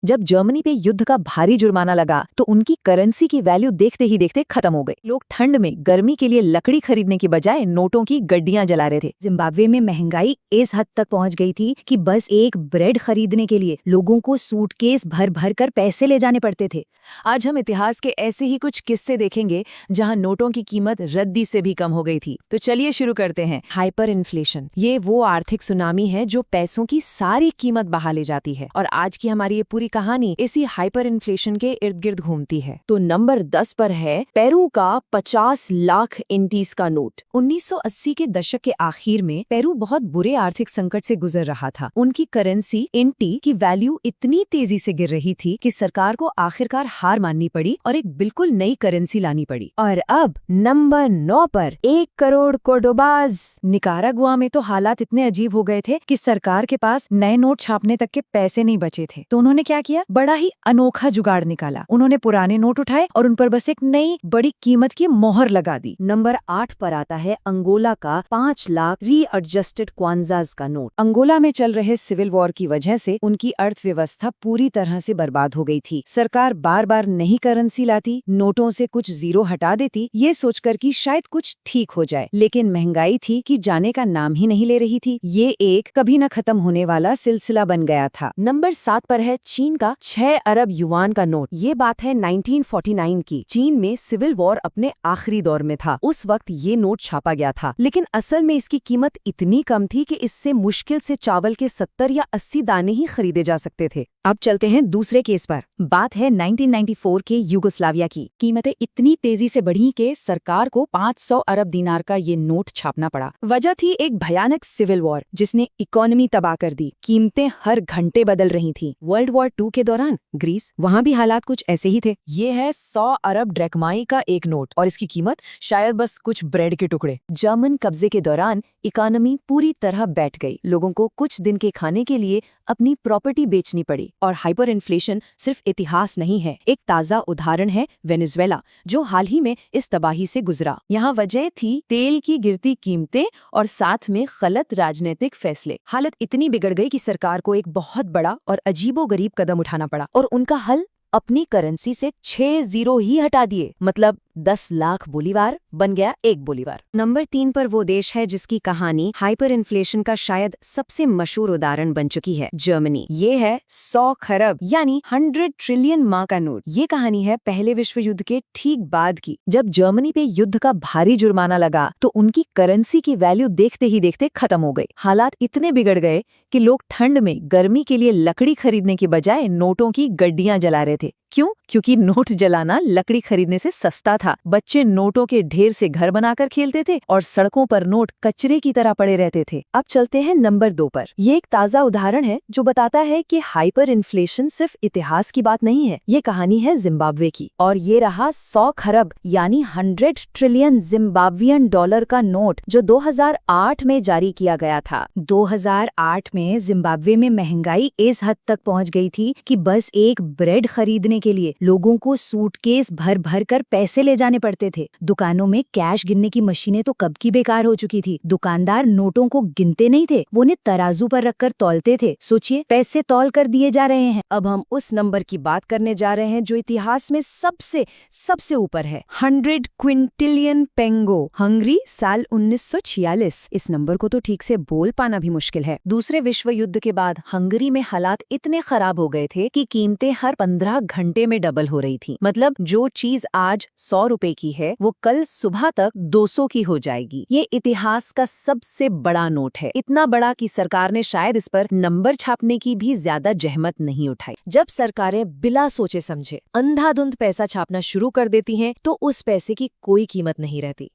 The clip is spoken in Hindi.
जब जर्मनी पे युद्ध का भारी जुर्माना लगा तो उनकी करेंसी की वैल्यू देखते ही देखते खत्म हो गई। लोग ठंड में गर्मी के लिए लकड़ी खरीदने की बजाय नोटों की गड्डियां जला रहे थे। जिम्बाब्वे में महंगाई इस हद तक पहुंच गई थी कि बस एक ब्रेड खरीदने के लिए लोगों को सूटकेस भर भर कर पैसे ले जाने पड़ते थे। आज हम इतिहास के ऐसे ही कुछ किस्से देखेंगे जहां नोटों की कीमत रद्दी से भी कम हो गई थी। तो चलिए शुरू करते हैं। हाइपर इन्फ्लेशन, ये वो आर्थिक सुनामी है जो पैसों की सारी कीमत बहा ले जाती है, और आज की हमारी ये पूरी कहानी इसी हाइपर इन्फ्लेशन के इर्द गिर्द घूमती है। तो नंबर 10 पर है पेरू का 50 लाख इंटीज का नोट। 1980 के दशक के आखिर में पेरू बहुत बुरे आर्थिक संकट से गुजर रहा था। उनकी करेंसी इंटी की वैल्यू इतनी तेजी से गिर रही थी कि सरकार को आखिरकार हार माननी पड़ी और एक बिल्कुल नई करेंसी लानी पड़ी। और अब नंबर 9 पर 1 करोड़ कोर्डोबाज। निकारागुआ में तो हालात इतने अजीब हो गए थे कि सरकार के पास नए नोट छापने तक के पैसे नहीं बचे थे। तो उन्होंने क्या किया, बड़ा ही अनोखा जुगाड़ निकाला। उन्होंने पुराने नोट उठाए और उन पर बस एक नई बड़ी कीमत की मोहर लगा दी। नंबर 8 पर आता है अंगोला का 5 लाख रीएडजस्टेड क्वांजाज का नोट। अंगोला में चल रहे सिविल वॉर की वजह से उनकी अर्थव्यवस्था पूरी तरह से बर्बाद हो गई थी। सरकार बार बार नई करेंसी लाती, नोटों से कुछ जीरो हटा देती, ये सोचकर कि शायद कुछ ठीक हो जाए, लेकिन महंगाई थी कि जाने का नाम ही नहीं ले रही थी। ये एक कभी न खत्म होने वाला सिलसिला बन गया था। नंबर 7 पर है चीन का 6 अरब युआन का नोट। ये बात है 1949 की। चीन में सिविल वॉर अपने आखिरी दौर में था। उस वक्त ये नोट छापा गया था, लेकिन असल में इसकी कीमत इतनी कम थी कि इससे मुश्किल से चावल के 70 या 80 दाने ही खरीदे जा सकते थे। अब चलते हैं दूसरे केस पर। बात है 1994 के यूगोस्लाविया की। कीमतें इतनी तेजी से बढ़ी कि सरकार को 500 अरब दिनार का ये नोट छापना पड़ा। वजह थी एक भयानक सिविल वॉर जिसने इकोनॉमी तबाह कर दी। कीमतें हर घंटे बदल रही थी। वर्ल्ड वॉर 2 के दौरान ग्रीस, वहाँ भी हालात कुछ ऐसे ही थे। ये है 100 अरब ड्रैकमाई का एक नोट और इसकी कीमत शायद बस कुछ ब्रेड के टुकड़े। जर्मन कब्जे के दौरान इकोनॉमी पूरी तरह बैठ गई। लोगों को कुछ दिन के खाने के लिए अपनी प्रॉपर्टी बेचनी पड़ी। और हाइपर इन्फ्लेशन सिर्फ इतिहास नहीं है, एक ताजा उदाहरण है वेनेजुएला, जो हाल ही में इस तबाही से गुजरा। यहाँ वजह थी तेल की गिरती कीमतें और साथ में गलत राजनीतिक फैसले। हालत इतनी बिगड़ गई कि सरकार को एक बहुत बड़ा और अजीबोगरीब कदम उठाना पड़ा, और उनका हल अपनी करेंसी से 6 जीरो ही हटा दिए। मतलब 10 लाख बोलीवार बन गया 1 बोलीवार। नंबर 3 पर वो देश है जिसकी कहानी हाइपर इन्फ्लेशन का शायद सबसे मशहूर उदाहरण बन चुकी है, जर्मनी। ये है 100 खरब यानी 100 ट्रिलियन माँ का नोट। ये कहानी है पहले विश्व युद्ध के ठीक बाद की। जब जर्मनी पे युद्ध का भारी जुर्माना लगा तो उनकी करेंसी की वैल्यू देखते ही देखते खत्म हो गई। हालात इतने बिगड़ गए कि लोग ठंड में गर्मी के लिए लकड़ी खरीदने की बजाय नोटों की गड्डियां जला रहे थे। क्यों? क्योंकि नोट जलाना लकड़ी खरीदने से सस्ता था। बच्चे नोटों के ढेर से घर बनाकर खेलते थे और सड़कों पर नोट कचरे की तरह पड़े रहते थे। अब चलते हैं नंबर 2 पर। ये एक ताजा उदाहरण है जो बताता है कि हाइपर इन्फ्लेशन सिर्फ इतिहास की बात नहीं है, ये कहानी है जिम्बाब्वे की। और ये रहा 100 खरब यानी 100 ट्रिलियन जिम्बाब्वियन डॉलर का नोट, जो 2008 में जारी किया गया था। 2008 में जिम्बाब्वे में महंगाई इस हद तक पहुंच गई थी कि बस एक ब्रेड खरीदने के लिए लोगों को सूटकेस भर भर कर पैसे ले जाने पड़ते थे। दुकानों में कैश गिनने की मशीनें तो कब की बेकार हो चुकी थी। दुकानदार नोटों को गिनते नहीं थे, वो उन्हें तराजू पर रखकर तौलते थे। सोचिए, पैसे तौल कर दिए जा रहे हैं। अब हम उस नंबर की बात करने जा रहे हैं जो इतिहास में सबसे ऊपर है, 100 क्विंटिलियन पेंगो। हंगरी, साल 1946। इस नंबर को तो ठीक से बोल पाना भी मुश्किल है। दूसरे विश्व युद्ध के बाद हंगरी में हालात इतने खराब हो गए थे कि कीमतें हर 15 घंटे में डबल हो रही थी। मतलब जो चीज आज 100 रुपए की है वो कल सुबह तक 200 की हो जाएगी। ये इतिहास का सबसे बड़ा नोट है, इतना बड़ा कि सरकार ने शायद इस पर नंबर छापने की भी ज्यादा जहमत नहीं उठाई। जब सरकारें बिना सोचे समझे अंधाधुंध पैसा छापना शुरू कर देती हैं तो उस पैसे की कोई कीमत नहीं रहती।